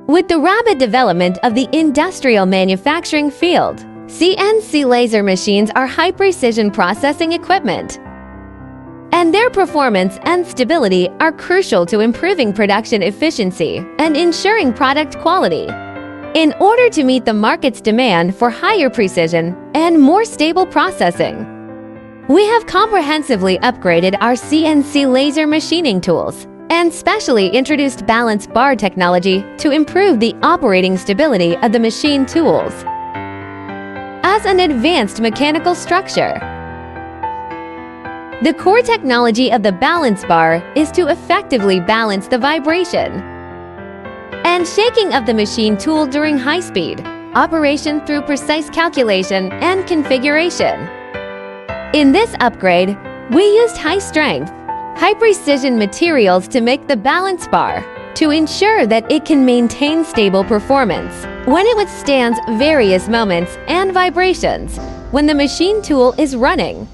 With the rapid development of the industrial manufacturing field, CNC laser machines are high-precision processing equipment, and their performance and stability are crucial to improving production efficiency and ensuring product quality. In order to meet the market's demand for higher precision and more stable processing, we have comprehensively upgraded our CNC laser machining tools and specially introduced balance bar technology to improve the operating stability of the machine tools. As an advanced mechanical structure, the core technology of the balance bar is to effectively balance the vibration and shaking of the machine tool during high-speed operation through precise calculation and configuration. In this upgrade, we used high-strength, high-precision materials to make the balance bar to ensure that it can maintain stable performance when it withstands various moments and vibrations when the machine tool is running.